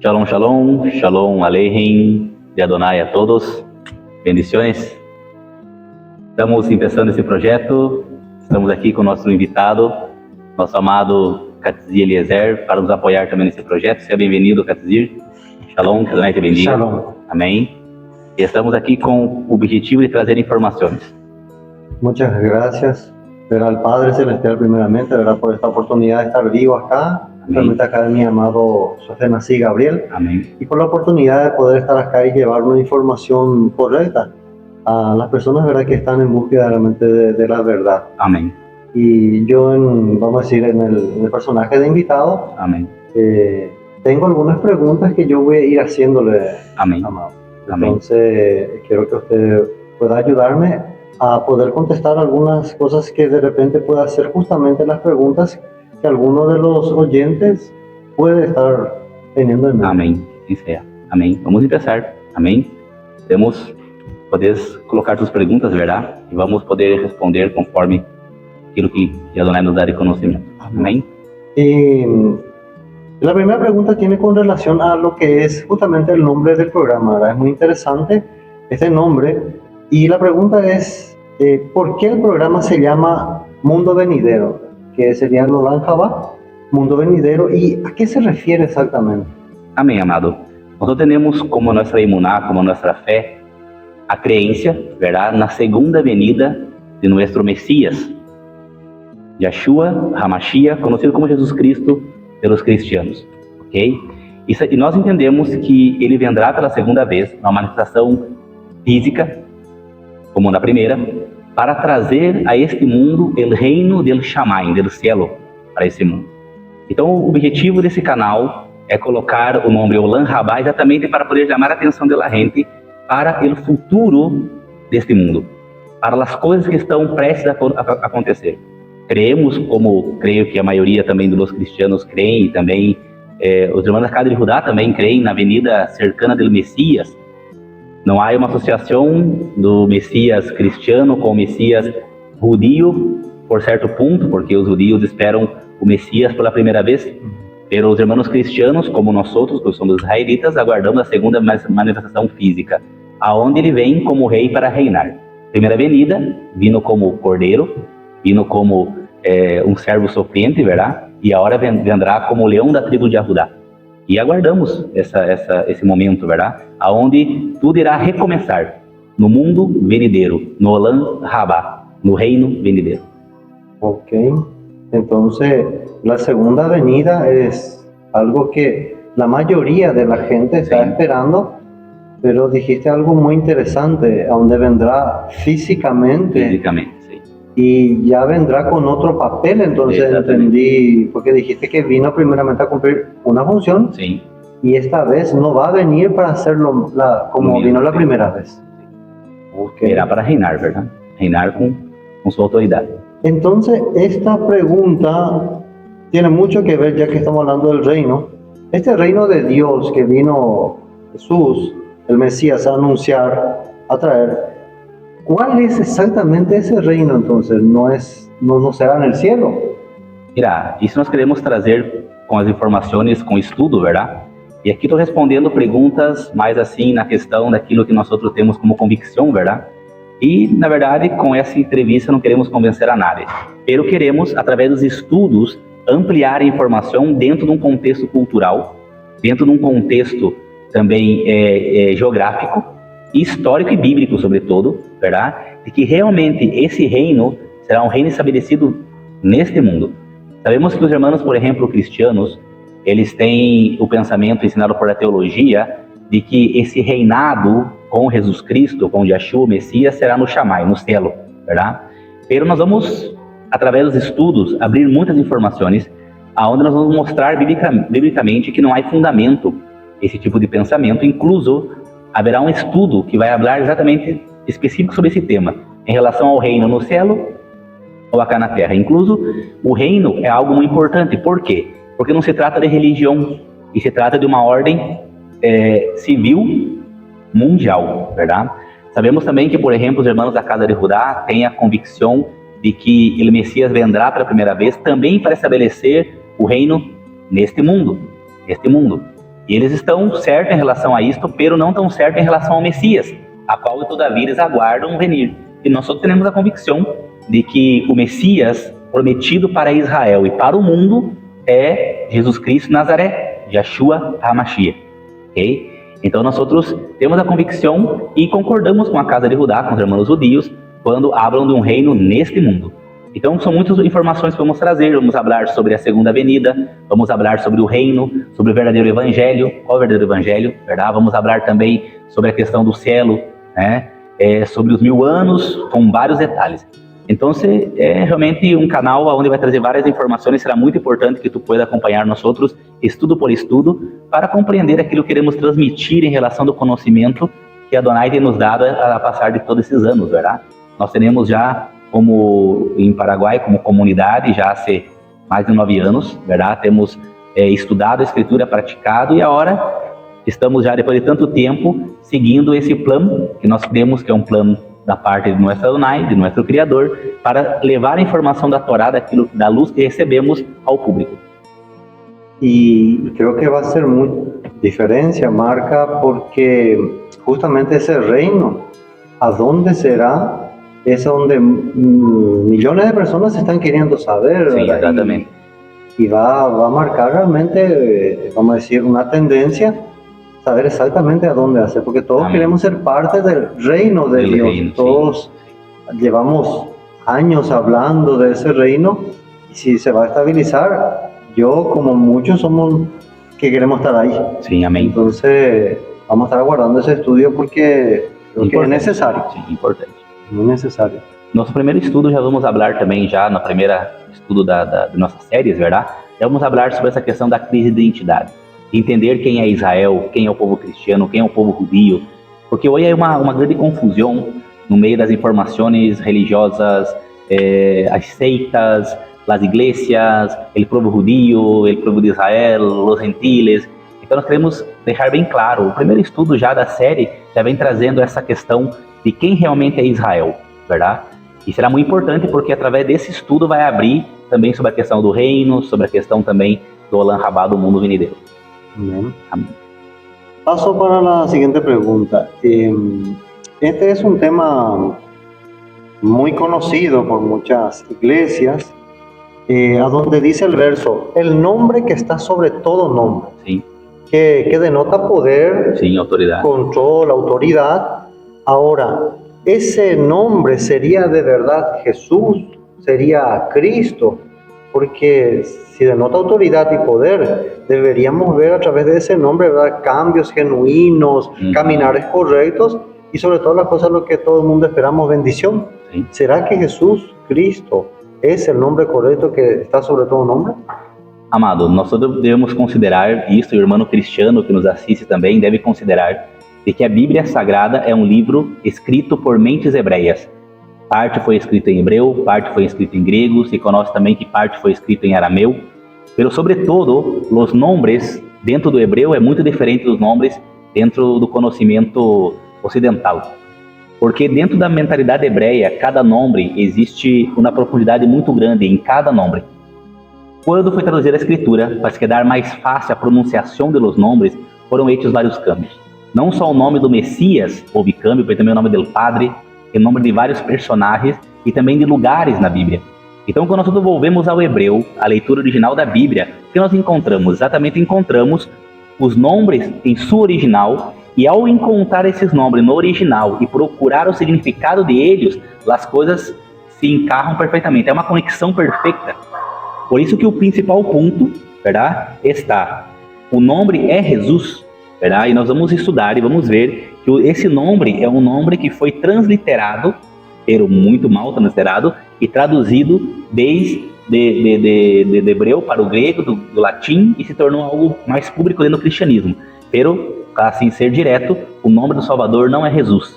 Shalom, shalom, shalom aleichem, de Adonai a todos, bendiciones. Estamos começando esse projeto, estamos aqui com o nosso invitado, nosso amado Katzir Eliezer, para nos apoiar também nesse projeto. Seja bem-vindo, Katzir. Shalom, que Adonai te bendiga. Shalom. Amém. E estamos aqui com o objetivo de trazer informações. Muchas gracias, ¿verdad? Al Padre Celestial primeramente, ¿verdad? Por esta oportunidad de estar vivo acá, realmente acá de mi amado José Nací Gabriel, Amém. y por la oportunidad de poder estar acá y llevar una información correcta a las personas, ¿verdad? Que están en búsqueda realmente de la verdad. Amém. Y yo, vamos a decir, en el personaje de invitado, Amém. tengo algunas preguntas que yo voy a ir haciéndole, Amém. amado. Amén. Entonces, quiero que usted pueda ayudarme a poder contestar algunas cosas que de repente pueda hacer justamente las preguntas que alguno de los oyentes puede estar teniendo en mente. Amém. Sim, seja. Amém. Vamos começar. Amém. Podes colocar suas perguntas, verdade? E vamos poder responder conforme aquilo que Adonai nos dá de conhecimento. Amém. Y la primera pregunta tiene con relación a lo que es justamente el nombre del programa, ¿verdad? Es muy interesante este nombre. Y la pregunta es, ¿por qué el programa se llama Mundo Venidero? Que sería Nolan Jabá, Mundo Venidero. ¿Y a qué se refiere exactamente? Amém, amado. Nós temos como nossa imuná, como nossa fé, a crença, verdade, na segunda venida de nosso Messias, Yeshua HaMashiach, conhecido como Jesus Cristo pelos cristianos, ok? E nós entendemos que ele vendrá pela segunda vez, uma manifestação física, como na primeira, para trazer a este mundo o reino del Shamayim, del cielo, para esse mundo. Então, o objetivo desse canal é colocar o nome Olam Rabá exatamente para poder chamar a atenção da gente para o futuro deste mundo, para as coisas que estão prestes a acontecer. Creemos, como creio que a maioria também dos cristianos creem, e também os irmãos da Casa de Judá também creem na venida cercana do Messias. Não há uma associação do Messias cristiano com o Messias judio, por certo ponto, porque os judios esperam o Messias pela primeira vez. Pero os irmãos cristianos, como nós outros, que somos israelitas, aguardamos a segunda manifestação física, aonde ele vem como rei para reinar. Primeira venida, vindo como cordeiro, vindo como um servo sofriente, verdade? E agora vendrá como leão da tribo de Judá. E aguardamos esse momento, verdade? Aonde tudo irá recomeçar no mundo venideiro, no Olam Rabá, no reino venideiro. Ok, entonces la segunda venida es algo que la mayoría de la gente está esperando, pero dijiste algo muy interesante, a donde vendrá físicamente. Físicamente, sim. Y ya vendrá con otro papel, entonces entendí, porque dijiste que vino primeramente a cumplir una función, sim, y esta vez no va a venir para hacerlo como vino la primera vez. Okay. Irá para reinar, verdade? Reinar com sua autoridade. Entonces, esta pregunta tiene mucho que ver, ya que estamos hablando del reino. Este reino de Dios que vino Jesús, el Mesías, a anunciar, a traer, ¿cuál es exactamente ese reino entonces? No será en el cielo. Mira, isso nós queremos trazer com as informações, com estudo, verdade? E aqui estou respondendo perguntas mais assim na questão daquilo que nós outros temos como convicção, verdade? E, na verdade, com essa entrevista não queremos convencer a nada. Pero queremos, através dos estudos, ampliar a informação dentro de um contexto cultural, dentro de um contexto também geográfico, histórico e bíblico, sobretudo, verdade? De que realmente esse reino será um reino estabelecido neste mundo. Sabemos que os irmãos, por exemplo, cristianos, eles têm o pensamento ensinado por a teologia de que esse reinado com Jesus Cristo, com Yeshua, Messias, será no Shammai, no cielo, verdade? Pero nós vamos, através dos estudos, abrir muitas informações, aonde nós vamos mostrar biblicamente que não há fundamento esse tipo de pensamento. Incluso, haverá um estudo que vai falar exatamente específico sobre esse tema, em relação ao reino no cielo ou acá na terra. Incluso, o reino é algo muito importante. Por quê? Porque não se trata de religião, e se trata de uma ordem civil mundial, verdade? Sabemos também que, por exemplo, os irmãos da Casa de Judá têm a convicção de que o Messias vendrá pela primeira vez também para estabelecer o reino neste mundo. E eles estão certos em relação a isto, pero não tão certos em relação ao Messias, a qual todavia eles aguardam venir. E nós só temos a convicção de que o Messias prometido para Israel e para o mundo é Jesus Cristo de Nazaré, Yeshua HaMashiach. Ok? Então nós outros temos a convicção e concordamos com a casa de Judá, com os irmãos judios, quando hablam de um reino neste mundo. Então são muitas informações que vamos trazer. Vamos falar sobre a segunda venida, vamos falar sobre o reino, sobre o verdadeiro evangelho. Qual é o verdadeiro evangelho? Verdade? Vamos falar também sobre a questão do cielo, né? Sobre os 1000 anos, com vários detalhes. Então é realmente um canal onde vai trazer várias informações. Será muito importante que tu pueda acompanhar nós outros, estudo por estudo, para compreender aquilo que queremos transmitir em relação do conhecimento que a Adonai tem nos dado a passar de todos esses anos, verdade? Nós temos já, como em Paraguai, como comunidade, já há mais de 9 anos, verdade? Temos estudado a Escritura, praticado, e agora estamos já, depois de tanto tempo, seguindo esse plano que nós temos, que é um plano da parte de nosso Adonai, de nosso Criador, para levar a informação da Torá, da luz que recebemos ao público. Y creo que va a ser mucha diferencia, Marca, porque justamente ese reino, ¿a dónde será? Es donde millones de personas están queriendo saber. Sí, exactamente. Y va a marcar realmente, vamos a decir, una tendencia, saber exactamente a dónde hacer, porque todos Amén. queremos ser parte del reino de Del Dios. reino, Todos llevamos años hablando de ese reino, y si se va a estabilizar, yo como muchos somos que queremos estar ahí. Sí, amén. Entonces vamos a estar aguardando ese estudio porque creo que es necesario. Sim, importante. Muy necesario. Nosso primeiro estudo já vamos falar também, já no primeiro estudo de nossas séries, verdade? Já vamos falar sobre essa questão da crise de identidade. Entender quem é Israel, quem é o povo cristiano, quem é o povo judio. Porque hoje é uma grande confusão no meio das informações religiosas, as seitas, as igrejas, o povo judio, o povo de Israel, os gentiles. Então nós queremos deixar bem claro, o primeiro estudo já da série já vem trazendo essa questão de quem realmente é Israel, verdade? E será muito importante porque através desse estudo vai abrir também sobre a questão do reino, sobre a questão também do Olam Rabá, do mundo venideiro. Amén. Amén. Paso para la siguiente pregunta. Este es un tema muy conocido por muchas iglesias, a donde dice el verso, el nombre que está sobre todo nombre, Sim, que denota poder, sim, autoridade. control, autoridad. Ahora, ¿ese nombre sería de verdad Jesús? ¿Sería Cristo? Porque si denota autoridad y poder, deberíamos ver a través de ese nombre, ¿verdad?, cambios genuinos, caminares correctos y sobre todas las cosas lo que todo el mundo esperamos, bendición. Sí. ¿Será que Jesús, Cristo, es el nombre correcto que está sobre todo nombre? Amado, nós todos devemos considerar isso, e o irmão cristiano que nos assiste também deve considerar de que a Bíblia Sagrada é um livro escrito por mentes hebreias. Parte foi escrita em hebreu, parte foi escrita em grego, se conhece também que parte foi escrita em arameu. Pero, sobretudo, os nomes dentro do hebreu é muito diferente dos nomes dentro do conhecimento ocidental. Porque dentro da mentalidade hebreia, cada nome existe uma profundidade muito grande em cada nome. Quando foi traduzida a escritura, para se dar mais fácil a pronunciação dos nomes, foram feitos vários câmbios. Não só o nome do Messias houve câmbio, mas também o nome do Padre, o nome de vários personagens e também de lugares na Bíblia. Então, quando nós devolvemos ao hebreu a leitura original da Bíblia, o que nós encontramos? Exatamente encontramos os nomes em sua original, e ao encontrar esses nomes no original e procurar o significado de eles, as coisas se encaixam perfeitamente. É uma conexão perfeita. Por isso que o principal ponto, verdade, está. O nome é Jesus, verdade? E nós vamos estudar e vamos ver que esse nome é um nome que foi transliterado, pero muito mal transliterado, e traduzido desde de hebreu para o grego, do latim, e se tornou algo mais público dentro do cristianismo. Pero, assim ser direto, o nome do Salvador não é Jesus,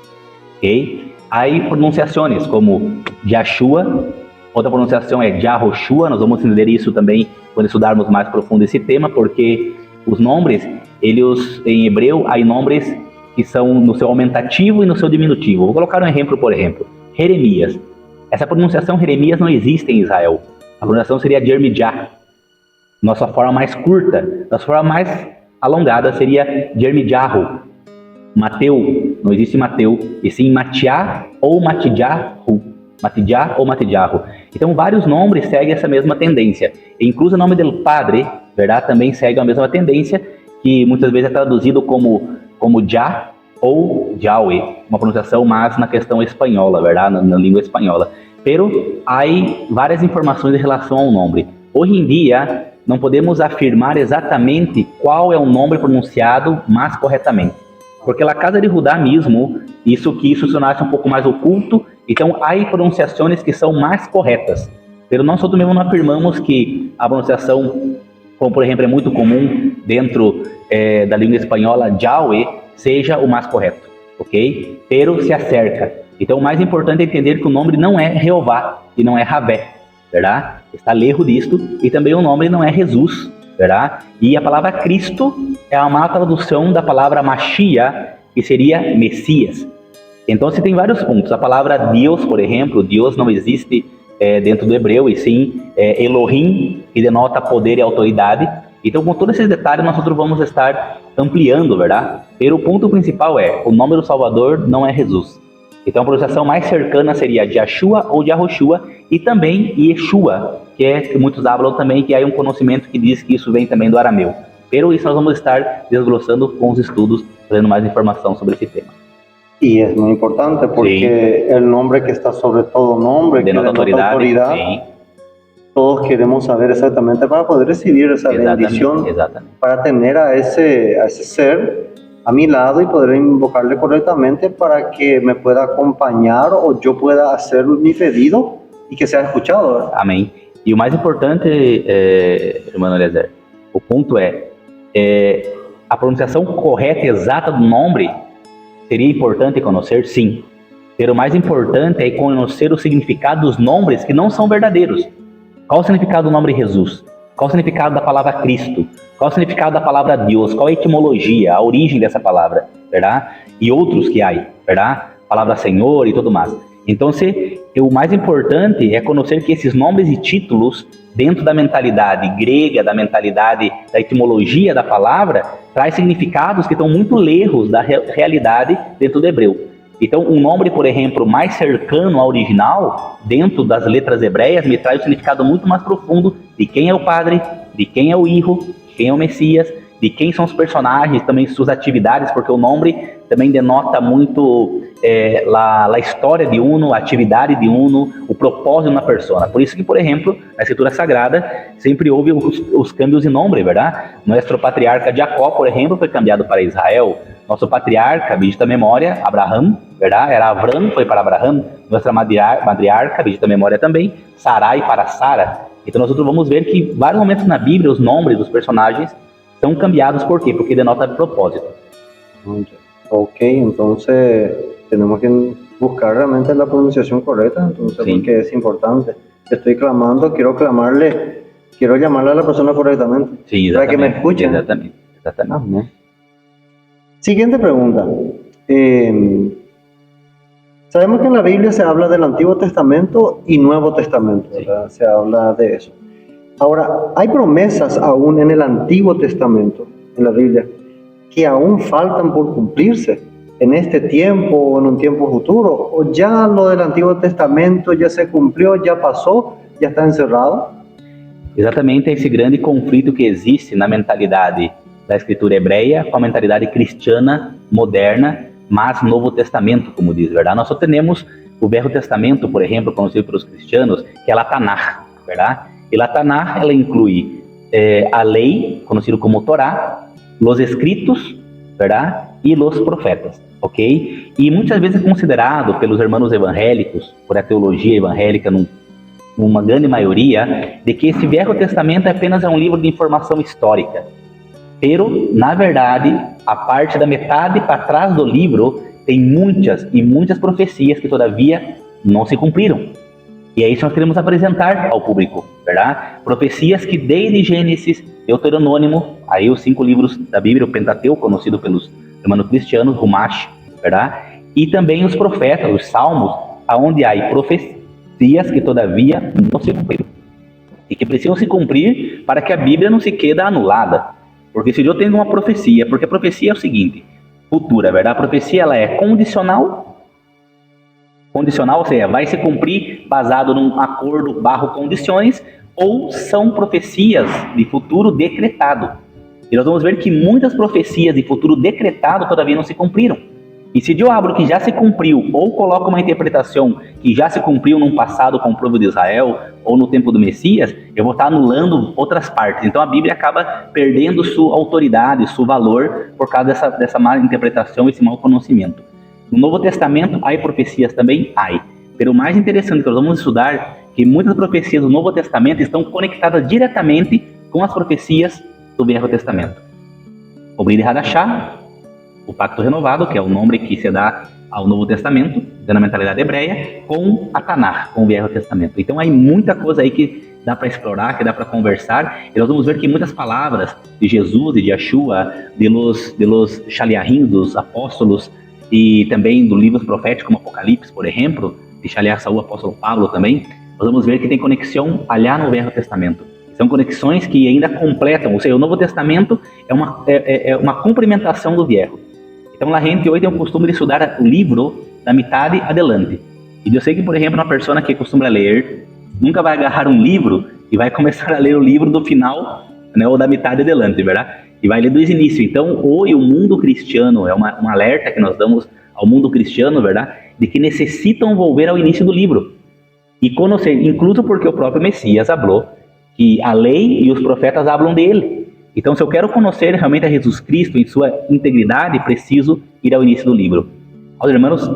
ok? Há pronunciações como Yeshua, outra pronunciação é Yahoshua. Nós vamos entender isso também quando estudarmos mais profundo esse tema, porque os nomes, eles em hebreu, há nomes que são no seu aumentativo e no seu diminutivo. Vou colocar um exemplo, por exemplo, Jeremias. Essa pronunciação Jeremias não existe em Israel. A pronunciação seria Jermijah, nossa forma mais curta, nossa forma mais alongada seria Jermijarro, Mateu, não existe Mateu, e sim Matiá ou Matidjarro, Matidjá ou Matidjarro. Então vários nomes seguem essa mesma tendência, e incluso o nome do Padre, verdade, também segue a mesma tendência, que muitas vezes é traduzido como Já ou Yahweh, uma pronunciação mais na questão espanhola, verdade, na língua espanhola. Pero há várias informações em relação ao nome. Hoje em dia, não podemos afirmar exatamente qual é o nome pronunciado mais corretamente. Porque na casa de Judá mesmo, isso se tornasse um pouco mais oculto, então há pronunciações que são mais corretas. Pero nós mesmo não afirmamos que a pronunciação, como por exemplo é muito comum dentro da língua espanhola, Yahweh, seja o mais correto, ok? Pero se acerca. Então o mais importante é entender que o nome não é Jeová e não é Javé, verdade? Está lejos disto, e também o nome não é Jesus, verdade? E a palavra Cristo é a má tradução da palavra Mashiach, que seria Messias. Então você tem vários pontos. A palavra Deus, por exemplo, Deus não existe dentro do hebreu, e sim Elohim, que denota poder e autoridade. Então com todos esses detalhes nós vamos estar ampliando, verdade? Pero o ponto principal o nome do Salvador não é Jesus. Então a pronunciação mais cercana seria Yahshua ou Yahoshua, e também Yeshua, que muitos falam também, que há um conhecimento que diz que isso vem também do arameu. Pero isso nós vamos estar desglossando com os estudos, trazendo mais informação sobre esse tema. Y es muy importante porque el nombre que está sobre todo nombre, denota autoridad, todos queremos saber exactamente para poder recibir esa bendición, para tener a ese ser a mi lado y poder invocarle correctamente para que me pueda acompañar o yo pueda hacer mi pedido y que sea escuchado, ¿verdad? Amém. E o mais importante, irmão Eliezer, o ponto a pronunciação correta e exata do nome seria importante conhecer, sim. Mas o mais importante é conhecer o significado dos nomes que não são verdadeiros. Qual o significado do nome Jesus? Qual o significado da palavra Cristo? Qual o significado da palavra Deus? Qual a etimologia, a origem dessa palavra, verdade? E outros que há, verdade? Palavra Senhor e tudo mais. Então, o mais importante é conhecer que esses nomes e títulos, dentro da mentalidade grega, da mentalidade da etimologia da palavra, traz significados que estão muito lejos da realidade dentro do hebreu. Então, um nome, por exemplo, mais cercano ao original, dentro das letras hebreias, me traz um significado muito mais profundo de quem é o Padre, de quem é o Hijo, de quem é o Messias, de quem são os personagens, também suas atividades, porque o nome também denota muito a história de uno, a atividade de uno, o propósito de uma pessoa. Por isso que, por exemplo, na Escritura Sagrada, sempre houve os câmbios de nome, verdade? Nosso patriarca Jacó, por exemplo, foi cambiado para Israel. Nosso patriarca, bendita memória, Abraham, verdade? Era Avram, foi para Abraham. Nossa matriarca, bendita memória também, Sarai para Sara. Então nós vamos ver que vários momentos na Bíblia, os nomes dos personagens são cambiados. ¿Por quê? Porque denota propósito. Ok, entonces tenemos que buscar realmente la pronunciación correcta, entonces porque es importante. Estoy clamando, quiero llamarle a la persona correctamente, para que me escuche. Exatamente. Siguiente pregunta. Sabemos que en la Biblia se habla del Antiguo Testamento y Nuevo Testamento, ¿verdad? Se habla de eso. Ahora, ¿hay promesas aún en el Antiguo Testamento, en la Biblia, que aún faltan por cumplirse en este tiempo o en un tiempo futuro? ¿O ya lo del Antiguo Testamento ya se cumplió, ya pasó, ya está encerrado? Exatamente esse grande conflito que existe na mentalidade da escritura hebreia com a mentalidade cristiana moderna, mas Novo Testamento, como diz, verdade? Nós só temos o Velho Testamento, por exemplo, conhecido pelos cristianos, que é a Tanakh, verdade? E a Tanakh, ela inclui a lei, conhecido como Torá, os escritos, verdade? E os profetas, ok? E muitas vezes é considerado pelos irmãos evangélicos, por a teologia evangélica, numa grande maioria, de que esse Velho Testamento apenas é um livro de informação histórica. Pero, na verdade, a parte da metade para trás do livro tem muitas profecias que todavia não se cumpriram. E é isso que nós queremos apresentar ao público, verdade? Profecias que desde Gênesis, Deuteronômio, aí os 5 livros da Bíblia, o Pentateuco, conhecido pelos irmãos cristianos, Rumash, verdade? E também os profetas, os salmos, onde há profecias que todavia não se cumpriram. E que precisam se cumprir para que a Bíblia não se quede anulada. Porque se eu tenho uma profecia, porque a profecia é o seguinte, futura, verdade? A profecia ela é condicional, ou seja, vai se cumprir basado num acordo barro condições, ou são profecias de futuro decretado. E nós vamos ver que muitas profecias de futuro decretado todavia não se cumpriram. E se eu abro que já se cumpriu, ou coloco uma interpretação que já se cumpriu num passado com o povo de Israel, ou no tempo do Messias, eu vou estar anulando outras partes. Então a Bíblia acaba perdendo sua autoridade, seu valor, por causa dessa má interpretação, esse mau conhecimento. No Novo Testamento, há profecias também? Há. Mas o mais interessante que nós vamos estudar é que muitas profecias do Novo Testamento estão conectadas diretamente com as profecias do Velho Testamento. O Brit Hadashah, o Pacto Renovado, que é o nome que se dá ao Novo Testamento, da mentalidade hebreia, com a Tanakh, com o Velho Testamento. Então, há muita coisa aí que dá para explorar, que dá para conversar, e nós vamos ver que muitas palavras de Jesus, de Yeshua, de los Shaliahim, dos apóstolos, e também do livros proféticos como Apocalipse, por exemplo, de Shaliach Saul, apóstolo Pablo também, nós vamos ver que tem conexão allá no Velho Testamento. São conexões que ainda completam, ou seja, o Novo Testamento é uma complementação do Velho. Então, a gente hoje tem o costume de estudar o livro da metade adelante. E eu sei que, por exemplo, uma pessoa que costuma ler, nunca vai agarrar um livro e vai começar a ler o livro do final, né, ou da metade adelante, verdade? E vai ler desde o início. Então, hoje o mundo cristiano, é um alerta que nós damos ao mundo cristiano, verdade? De que necessitam volver ao início do livro. E conhecer, incluso porque o próprio Messias falou que a lei e os profetas falam dele. Então, se eu quero conhecer realmente a Jesus Cristo em sua integridade, preciso ir ao início do livro. Aos irmãos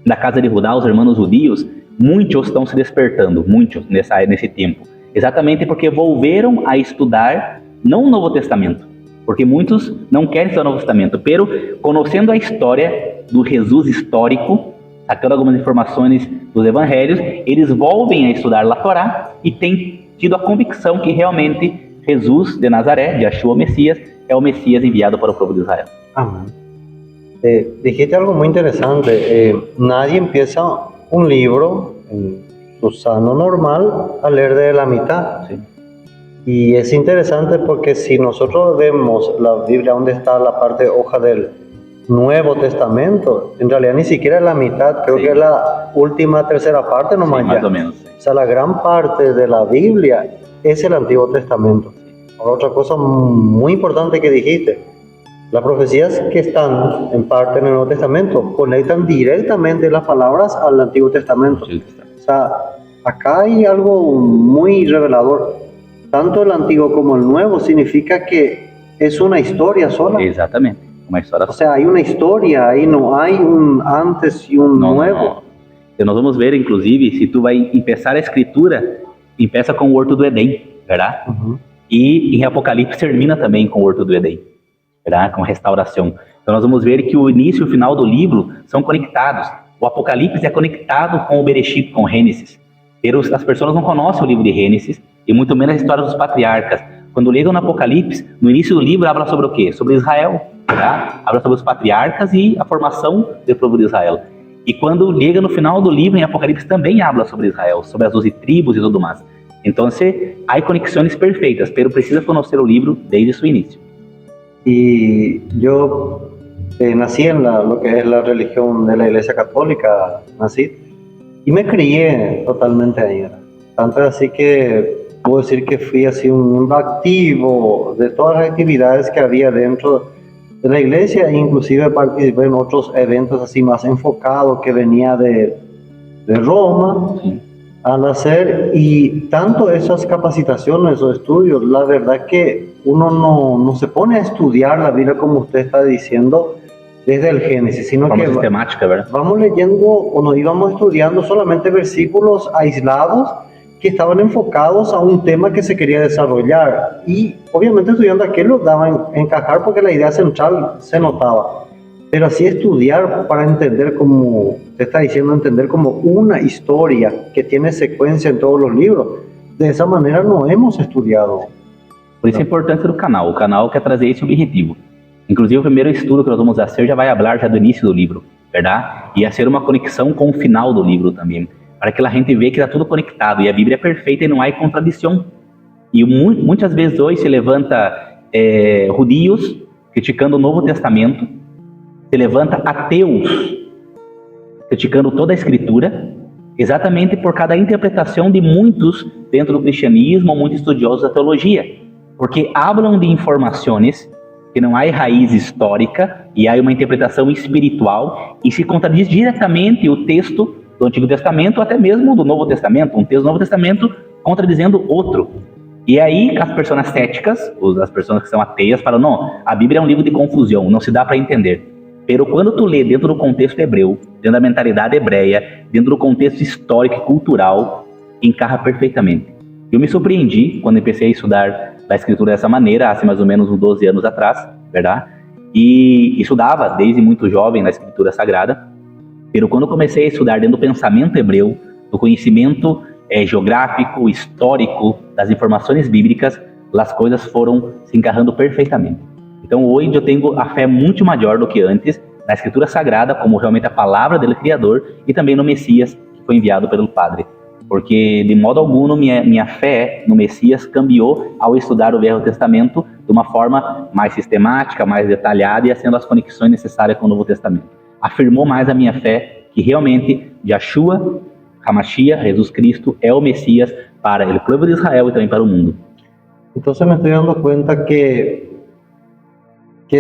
da casa de Judá, os irmãos judios, muitos estão se despertando, muitos nesse tempo. Exatamente porque volveram a estudar, não o Novo Testamento, porque muitos não querem estudar o Novo Testamento, pero conhecendo a história do Jesus histórico, sacando algumas informações dos evangelhos, eles voltem a estudar a Torá e têm tido a convicção que realmente Jesus de Nazaré, Yeshua Messias, é o Messias enviado para o povo de Israel. Amén. Dijiste algo muy interesante. Nadie empieza un libro en su sano normal a leer de la mitad. Sí. Y es interesante porque si nosotros vemos la Biblia, donde está la parte hoja del Nuevo Testamento, en realidad ni siquiera es la mitad, creo Sí. que es la última tercera parte nomás. Sí, ya. más o menos. Sí. O sea, la gran parte de la Biblia es el Antiguo Testamento. Ahora, otra cosa muy importante que dijiste, las profecías que están en parte en el Nuevo Testamento conectan directamente las palabras al Antiguo Testamento. Sí. O sea, acá hay algo muy revelador. Tanto el Antiguo como el Nuevo significa que es una historia sola. Exatamente, uma história O sea, hay una historia, ahí no hay un antes y un nuevo. Então, nós vamos ver, inclusive, se tu vai começar a escritura, começa com o Horto do Éden, verdade? E em Apocalipse termina também com o Horto do Éden, verdade? Com restauração. Então nós vamos ver que o início e o final do livro são conectados. O Apocalipse é conectado com o Bereshit, com o Gênesis. As pessoas não conhecem o livro de Gênesis e muito menos a história dos patriarcas. Quando ligam no Apocalipse, no início do livro, habla sobre o quê? Sobre Israel. Tá? Habla sobre os patriarcas e a formação do povo de Israel. E quando liga no final do livro, em Apocalipse, também habla sobre Israel, sobre as 12 tribos e tudo mais. Então, há conexões perfeitas, pero precisa conhecer o livro desde seu início. Y yo nací en lo que es la religión de la Iglesia Católica, nací, y me crié totalmente ahí. Tanto es así que puedo decir que fui así un miembro activo de todas las actividades que había dentro de la iglesia, e inclusive participé en otros eventos así más enfocados que venía de Roma. Sí. Al hacer, y tanto esas capacitaciones o estudios, la verdad que uno no se pone a estudiar la Biblia como usted está diciendo desde el Génesis, sino Forma que sistemática, ¿verdad? vamos leyendo o nos íbamos estudiando solamente versículos aislados que estaban enfocados a un tema que se quería desarrollar, y obviamente estudiando aquello daban encajar porque la idea central se notaba. Pero así estudiar para entender, como te está diciendo, entender como una historia que tiene secuencia en todos los libros, de esa manera no hemos estudiado. Por isso a importância do canal. O canal quer trazer esse objetivo. Inclusive, o primeiro estudo que nós vamos fazer já vai falar já do início do livro, verdade? E a ser uma conexão com o final do livro também, para que a gente veja que está tudo conectado. E a Bíblia é perfeita e não há contradição. E muitas vezes hoje se levanta judíos criticando o Novo Testamento, se levanta ateus criticando toda a Escritura, exatamente por causa da interpretação de muitos dentro do cristianismo, muitos estudiosos da teologia, porque falam de informações que não há raiz histórica e há uma interpretação espiritual e se contradiz diretamente o texto do Antigo Testamento ou até mesmo do Novo Testamento, um texto do Novo Testamento contradizendo outro. E aí as pessoas céticas, as pessoas que são ateias, falam, não, a Bíblia é um livro de confusão, não se dá para entender. Pero quando tu lê dentro do contexto hebreu, dentro da mentalidade hebreia, dentro do contexto histórico e cultural, encarra perfeitamente. Eu me surpreendi quando comecei a estudar a Escritura dessa maneira, há mais ou menos uns 12 anos atrás, verdade? E estudava desde muito jovem na Escritura Sagrada. Pero quando comecei a estudar dentro do pensamento hebreu, do conhecimento geográfico, histórico, das informações bíblicas, as coisas foram se encarrando perfeitamente. Então hoje eu tenho a fé muito maior do que antes na Escritura Sagrada, como realmente a palavra do Criador, e também no Messias, que foi enviado pelo Padre. Porque de modo algum minha fé no Messias cambiou ao estudar o Velho Testamento de uma forma mais sistemática, mais detalhada e fazendo as conexões necessárias com o Novo Testamento. Afirmou mais a minha fé que realmente Yeshua, HaMashiach, Jesus Cristo, é o Messias para o povo de Israel e também para o mundo. Então me estou dando conta que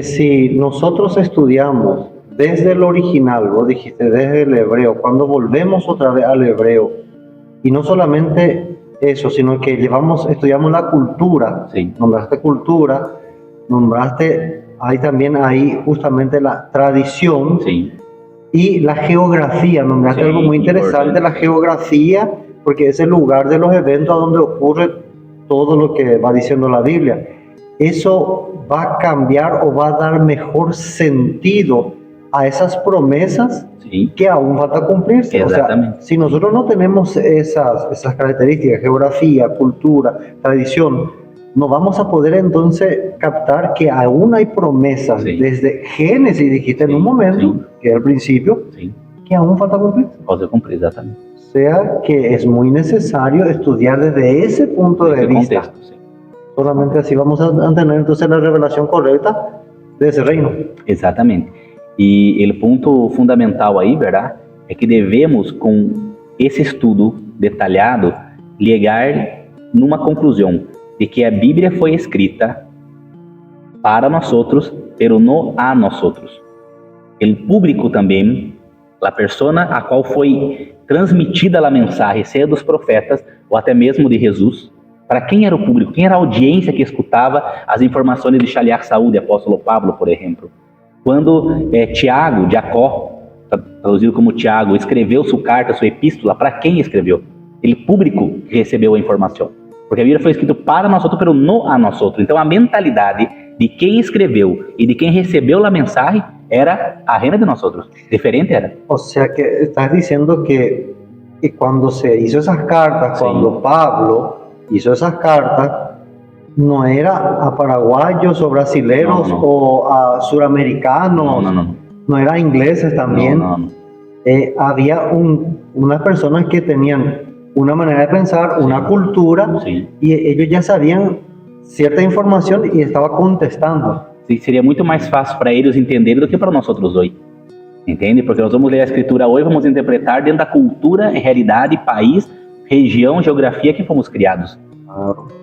si nosotros estudiamos desde el original, vos dijiste, desde el hebreo, cuando volvemos otra vez al hebreo, y no solamente eso, sino que estudiamos la cultura, sí. Nombraste cultura, hay también ahí justamente la tradición, sí. Y la geografía, nombraste algo muy interesante, la geografía, porque es el lugar de los eventos donde ocurre todo lo que va diciendo la Biblia. Eso va a cambiar o va a dar mejor sentido a esas promesas que aún falta cumplirse. O sea, si nosotros no tenemos esas características, geografía, cultura, tradición, no vamos a poder entonces captar que aún hay promesas desde Génesis, dijiste en un momento, que es el principio, que aún falta cumplir. Falta cumplir, exactamente. O sea que es muy necesario estudiar desde ese punto de vista. Contexto, Solamente así vamos a tener entonces la revelación correcta de ese reino. Exatamente. E o ponto fundamental aí, verdade, é que devemos, com esse estudo detalhado, chegar numa conclusão de que a Bíblia foi escrita para nós outros, pero não a nós outros. O público também, a persona a qual foi transmitida a mensagem, seja dos profetas ou até mesmo de Jesus. Para quem era o público? Quem era a audiência que escutava as informações de Shaliach Saúl, de apóstolo Pablo, por exemplo? Quando Tiago, Jacó, traduzido como Tiago, escreveu sua carta, sua epístola, para quem escreveu? Ele público que recebeu a informação. Porque a Bíblia foi escrita para nós outros, pero não a nós outros. Então a mentalidade de quem escreveu e de quem recebeu a mensagem era a reina de nós outros. Diferente era. O sea que estás diciendo que quando se hizo esas cartas, quando Pablo hizo esas cartas, no era a paraguayos o brasileños o a suramericanos, no era a ingleses también. Había unas personas que tenían una manera de pensar, una cultura, y ellos ya sabían cierta información y estaba contestando. Sí, seria muito mais fácil para eles entenderem do que para nós outros hoje. Entende? Porque nós vamos ler a Escritura hoje, vamos interpretar dentro da cultura, realidade, país, região, geografia que fomos criados.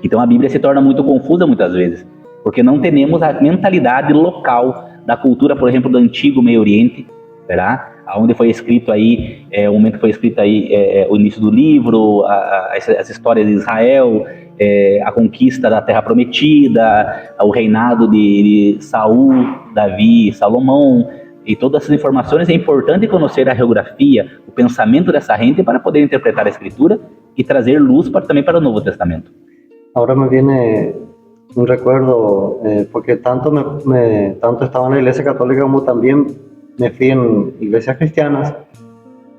Então a Bíblia se torna muito confusa muitas vezes, porque não temos a mentalidade local da cultura, por exemplo, do antigo Meio Oriente, verá? Onde foi escrito aí, o momento que foi escrito aí o início do livro, as histórias de Israel, a conquista da Terra Prometida, o reinado de Saul, Davi, Salomão, e todas essas informações. É importante conhecer a geografia, o pensamento dessa gente para poder interpretar a Escritura y trazer luz também para o Novo Testamento. Ahora me viene un recuerdo, porque tanto estaba en la iglesia católica como también me fui en iglesias cristianas,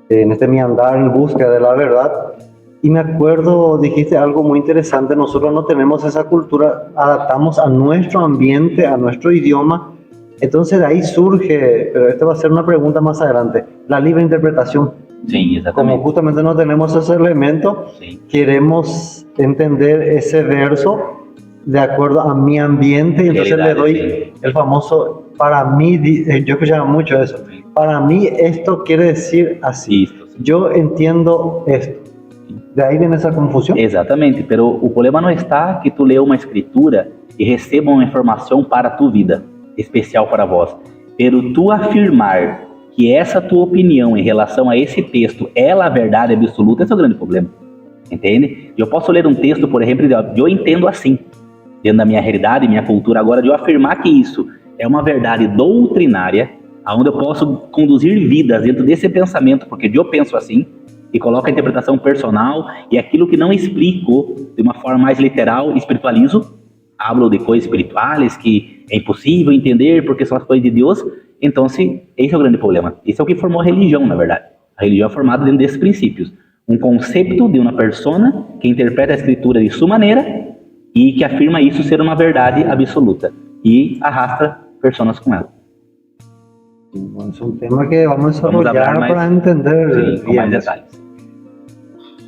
en mi andar en búsqueda de la verdad, y me acuerdo, dijiste algo muy interesante, nosotros no tenemos esa cultura, adaptamos a nuestro ambiente, a nuestro idioma, entonces de ahí surge, pero esta va a ser una pregunta más adelante, la libre interpretación. Sí, exactamente. Como justamente no tenemos ese elemento, queremos entender ese verso de acuerdo a mi ambiente, y entonces le Realidad, doy sí. el famoso, para mí, yo escuchaba mucho eso, para mí esto quiere decir así, Isso. yo entiendo esto. De ahí viene esa confusión. Exatamente, pero o problema não está que tu lê uma escritura e receba uma informação para a tua vida, especial para vós. Pero tu afirmar que essa tua opinião em relação a esse texto é a verdade absoluta, esse é o grande problema. Entende? Eu posso ler um texto, por exemplo, de eu entendo assim, dentro da minha realidade, minha cultura agora, de eu afirmar que isso é uma verdade doutrinária, onde eu posso conduzir vidas dentro desse pensamento, porque eu penso assim, e coloco a interpretação personal, e aquilo que não explico de uma forma mais literal, espiritualizo, hablo de coisas espirituais que é impossível entender porque são as coisas de Deus. Então, esse é o grande problema. Isso é o que formou a religião, na verdade. A religião é formada dentro desses princípios. Um conceito de uma persona que interpreta a escritura de sua maneira e que afirma isso ser uma verdade absoluta e arrasta pessoas com ela. Es un tema que vamos a desarrollar para entender sí, con más detalles.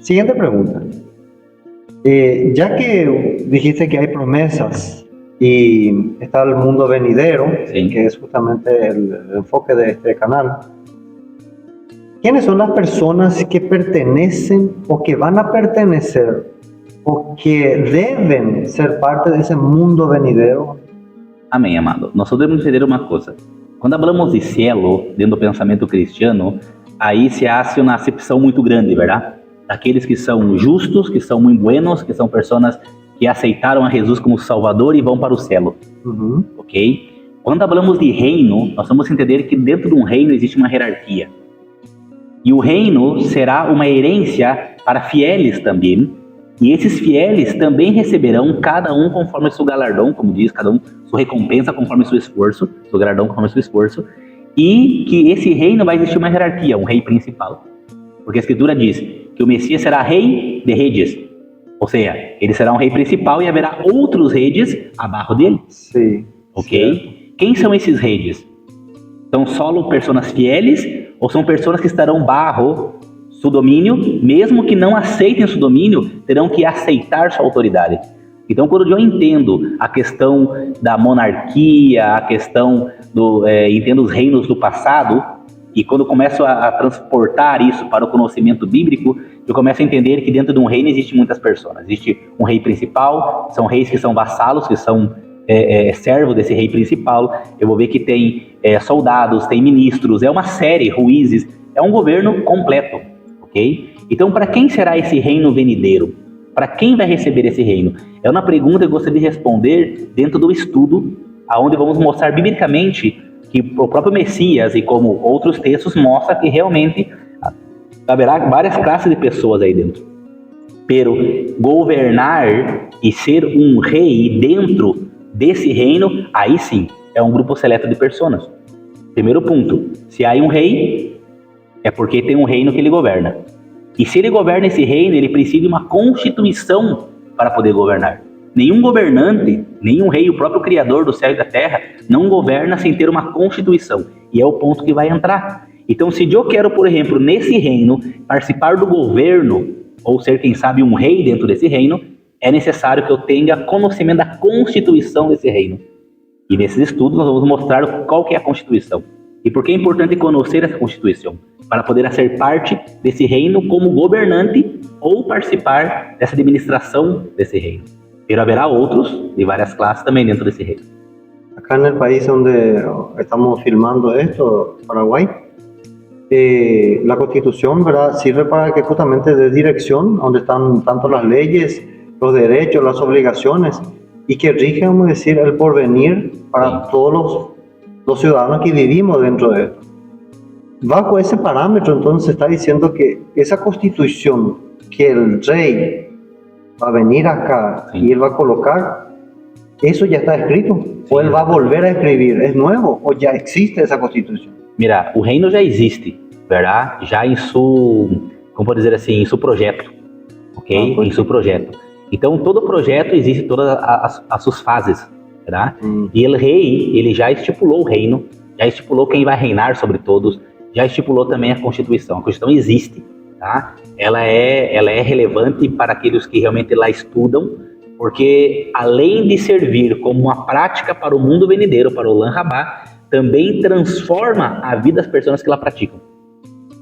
Siguiente pregunta. Ya que dijiste que hay promesas y está el mundo venidero, sí, que es justamente el enfoque de este canal, ¿quiénes son las personas que pertenecen o que van a pertenecer o que deben ser parte de ese mundo venidero? Amém, amado. Nós devemos entender uma coisa. Quando falamos de cielo, dentro do pensamento cristiano, aí se hace uma acepção muito grande, verdade? Daqueles que são justos, que são muito buenos, que são pessoas que aceitaram a Jesus como Salvador e vão para o céu. Ok? Quando falamos de reino, nós vamos entender que dentro de um reino existe uma hierarquia. E o reino será uma herência para fieles também. E esses fieles também receberão, cada um conforme seu galardão, como diz, cada um sua recompensa conforme seu esforço, seu galardão conforme seu esforço, e que esse reino vai existir uma hierarquia, um rei principal. Porque a Escritura diz que o Messias será rei de reis, ou seja, ele será um rei principal e haverá outros reis abaixo dele. Sim. Ok? Sim. Quem são esses reis? São só pessoas fieles ou são pessoas que estarão bajo seu domínio, mesmo que não aceitem seu domínio, terão que aceitar sua autoridade. Então, quando eu entendo a questão da monarquia, a questão entendo os reinos do passado, e quando começo a transportar isso para o conhecimento bíblico, eu começo a entender que dentro de um reino existe muitas pessoas. Existe um rei principal, são reis que são vassalos, que são servos desse rei principal. Eu vou ver que tem soldados, tem ministros, é uma série, juízes, é um governo completo. Okay? Então, para quem será esse reino venideiro? Para quem vai receber esse reino? É uma pergunta que eu gostaria de responder dentro do estudo, onde vamos mostrar biblicamente que o próprio Messias e como outros textos mostra que realmente haverá várias classes de pessoas aí dentro. Pero governar e ser um rei dentro desse reino, aí sim, é um grupo seleto de pessoas. Primeiro ponto, se há um rei, é porque tem um reino que ele governa. E se ele governa esse reino, ele precisa de uma constituição para poder governar. Nenhum governante, nenhum rei, o próprio Criador do céu e da terra, não governa sem ter uma constituição. E é o ponto que vai entrar. Então, se eu quero, por exemplo, nesse reino, participar do governo, ou ser, quem sabe, um rei dentro desse reino, é necessário que eu tenha conhecimento da constituição desse reino. E nesses estudos nós vamos mostrar qual que é a constituição. E por que é importante conhecer essa constituição? Para poder ser parte desse reino como governante ou participar dessa administração desse reino. Pero haverá outros de várias classes também dentro desse reino. Acá en el país donde estamos filmando esto, Paraguay, la Constitución, ¿verdad?, sirve para que justamente dé dirección, donde están tanto las leyes, los derechos, las obligaciones, y que rige, vamos a decir, el porvenir para todos los ciudadanos que vivimos dentro de esto. Bajo ese parámetro, entonces, está diciendo que esa Constitución que el rey va a venir acá y él va a colocar, ¿eso ya está escrito? ¿O él va a volver a escribir? ¿Es nuevo o ya existe esa Constitución? Mira, o reino já existe, verdade? Já em seu, como pode dizer assim, em seu projeto, ok? Em seu projeto. Então, todo projeto existe todas as suas fases, verdade? E o rei, ele já estipulou o reino, já estipulou quem vai reinar sobre todos, já estipulou também a Constituição. A Constituição existe, tá? Ela é relevante para aqueles que realmente lá estudam, Porque além de servir como uma prática para o mundo venidero, para o Olam Rabá, também transforma a vida das pessoas que lá praticam.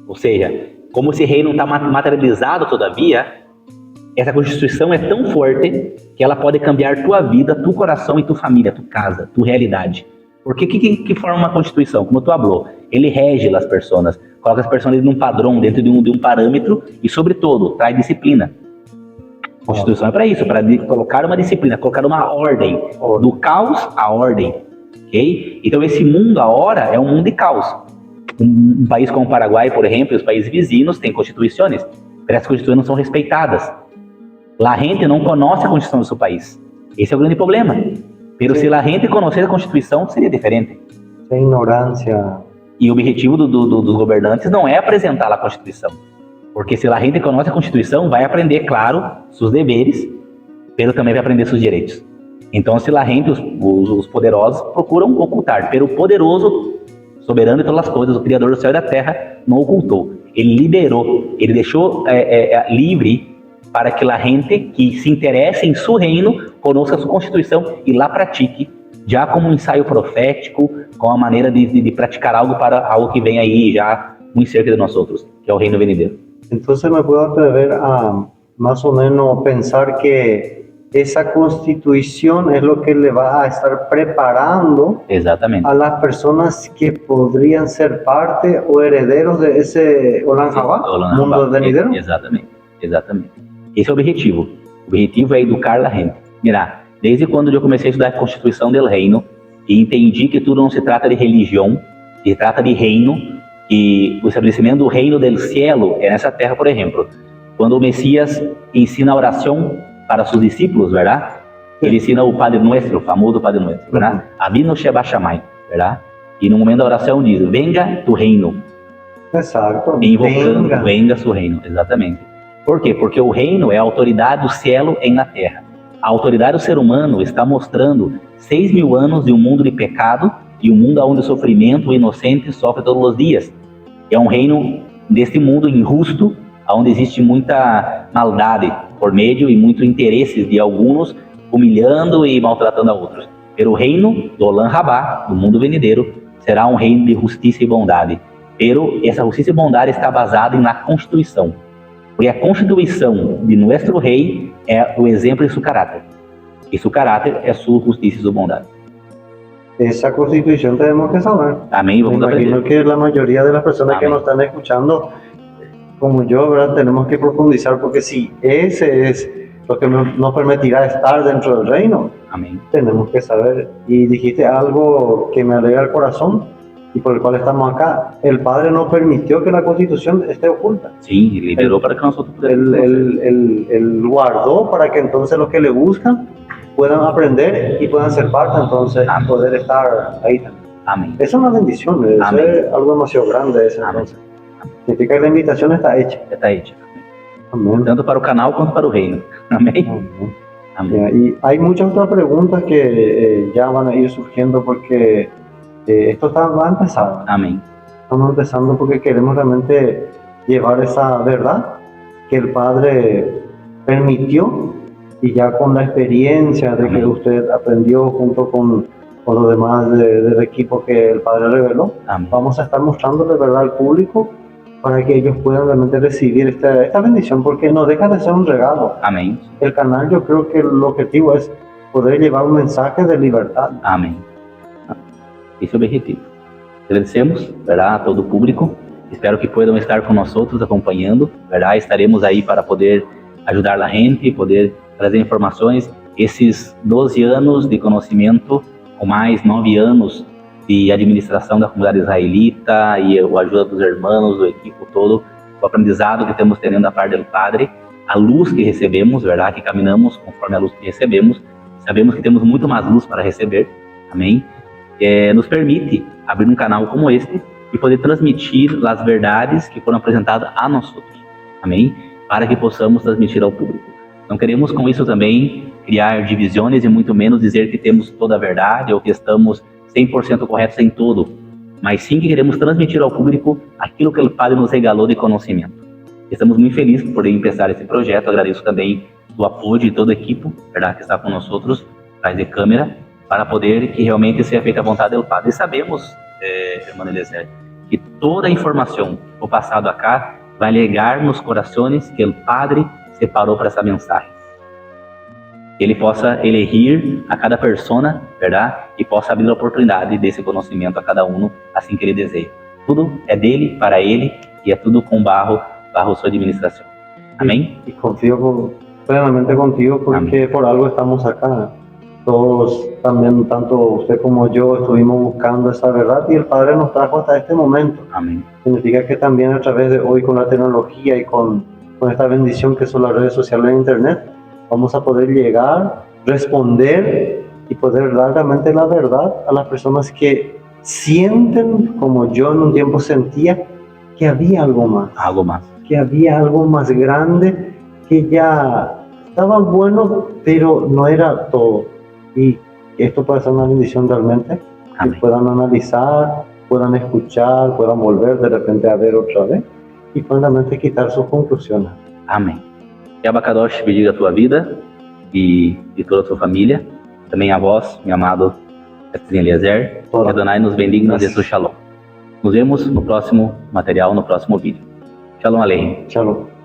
Ou seja, como esse reino não está materializado todavia, essa constituição é tão forte que ela pode cambiar tua vida, tu coração e tua família, tua casa, tua realidade. Porque que forma uma constituição? Como tu falou, ele rege as pessoas, coloca as pessoas num padrão, dentro de um parâmetro e, sobretudo, traz disciplina. A Constituição é para isso, para colocar uma disciplina, colocar uma ordem, do caos à ordem. Okay? Então esse mundo agora é um mundo de caos. Um país como o Paraguai, por exemplo, e os países vizinhos têm constituições, mas essas constituições não são respeitadas. La gente não conhece a Constituição do seu país. Esse é o grande problema. Pero se la gente conhecer a Constituição, seria diferente. A ignorância. E o objetivo dos governantes não é apresentar a Constituição. Porque se a gente conhece a Constituição, vai aprender, claro, seus deveres, pero também vai aprender seus direitos. Então, se a gente, os poderosos, procuram ocultar, pero o poderoso, soberano de todas as coisas, o Criador do céu e da terra, não ocultou. Ele liberou, ele deixou livre para que a gente que se interesse em seu reino, conheça a sua Constituição e lá pratique, já como um ensaio profético, com a maneira de praticar algo para algo que vem aí já muito cerca de nós outros, que é o reino venidero. Então, me puedo atrever a más o menos pensar que esa constitución es lo que le va a estar preparando Exatamente. a las personas que podrían ser parte o herederos de ese Olam Rabá, mundo venidero. Exatamente, exatamente. Esse é o objetivo. O objetivo é educar a gente. Mira, desde quando eu comecei a estudar a Constituição do Reino e entendi que tudo não se trata de religião, se trata de reino, e o estabelecimento do reino do cielo é nessa terra, por exemplo. Quando o Messias ensina a oração para seus discípulos, verdade? Ele ensina o Padre Nuestro, o famoso Padre Nuestro, verdade? Avinu Sheba Shammai, verdade? E no momento da oração diz, venga tu reino. Exato. Invocando, venga su reino, exatamente. Por quê? Porque o reino é a autoridade do cielo em na terra. A autoridade do ser humano está mostrando 6.000 anos de um mundo de pecado e um mundo onde o sofrimento, o inocente sofre todos os dias. É um reino deste mundo injusto, onde existe muita maldade por meio e muitos interesses de alguns humilhando e maltratando a outros. Pero o reino do Olam Rabá, do mundo venidero, será um reino de justiça e bondade. Pero essa justiça e bondade está basada na Constituição. Porque a Constituição de nosso rei é o exemplo de seu caráter. E seu caráter é sua justiça e sua bondade. Esa constitución tenemos que saber. Amén. Me imagino que la mayoría de las personas Amén. que nos están escuchando, como yo, ¿verdad? Tenemos que profundizar, porque si ese es lo que nos permitirá estar dentro del reino, Amén. Tenemos que saber. Y dijiste algo que me alegra el corazón y por el cual estamos acá. El Padre no permitió que la Constitución esté oculta. Sí, liberó para que nosotros pudiéramos. Él guardó para que entonces los que le buscan puedan aprender y puedan ser parte, entonces, Amén. Poder estar ahí también. Amén. Es una bendición, es algo demasiado grande eso. Amén. Significa que la invitación está hecha. Está hecha. Amén. Tanto para o canal quanto para o reino. Amém? Amén. Amém. Y hay muchas otras preguntas que ya van a ir surgiendo porque esto va a empezar. Amém. Estamos empezando porque queremos realmente llevar esa verdad que el Padre permitió, y ya con la experiencia de que usted aprendió junto con los demás del equipo que el Padre reveló, Amén. vamos a estar mostrándole verdad al público para que ellos puedan realmente recibir esta bendición, porque no deja de ser un regalo. Amém. El canal, yo creo que el objetivo es poder llevar un mensaje de libertad. Amém. Esse é o objetivo. Agradecemos, verdade, a todo o público. Espero que possam estar com nós outros acompanhando, verdade? Estaremos aí para poder ajudar a gente, poder trazer informações. Esses 12 anos de conhecimento, com mais 9 anos de administração da comunidade israelita e a ajuda dos irmãos, do equipe todo, o aprendizado que estamos tendo da parte do Padre, a luz que recebemos, verdade, que caminhamos conforme a luz que recebemos, sabemos que temos muito mais luz para receber, amém? Nos permite abrir um canal como este e poder transmitir as verdades que foram apresentadas a nós outros, amém? Para que possamos transmitir ao público. Não queremos com isso também criar divisões e muito menos dizer que temos toda a verdade ou que estamos 100% corretos em tudo, mas sim que queremos transmitir ao público aquilo que o Padre nos regalou de conhecimento. Estamos muito felizes por empezar esse projeto. Agradeço também do apoio de toda a equipe, verdade, que está com nós outros, atrás de câmera, para poder que realmente seja feita a vontade do Padre. E sabemos, irmã Eliezer, que toda a informação que for passado acá vai ligar nos corações que o Padre separou para essa mensagem. Que ele possa elegir a cada persona, verdade? E possa abrir a oportunidade desse conhecimento a cada um, assim que ele deseja. Tudo é dele, para ele, e é tudo com barro sua administração. Amém? Y confío plenamente contigo porque por algo estamos acá. Todos también, tanto usted como yo, estuvimos buscando esa verdad y el Padre nos trajo hasta este momento. Amén. Significa que también a través de hoy, con la tecnología y con esta bendición que son las redes sociales e Internet, vamos a poder llegar, responder y poder dar realmente la verdad a las personas que sienten, como yo en un tiempo sentía, que había algo más. Algo más. Que había algo más grande, que ya estaba bueno, pero no era todo. Y esto puede ser una bendición realmente, Amén. que puedan analizar, puedan escuchar, puedan volver de repente a ver otra vez y puedan realmente quitar sus conclusiones. Amém. Que Abacadosh bendiga a tua vida e toda a tua família. Também a vós, meu amado Mestre Eliezer. Que Adonai nos bendiga e nos dê seu shalom. Nos vemos no próximo material, no próximo vídeo. Shalom Aleichem. Shalom.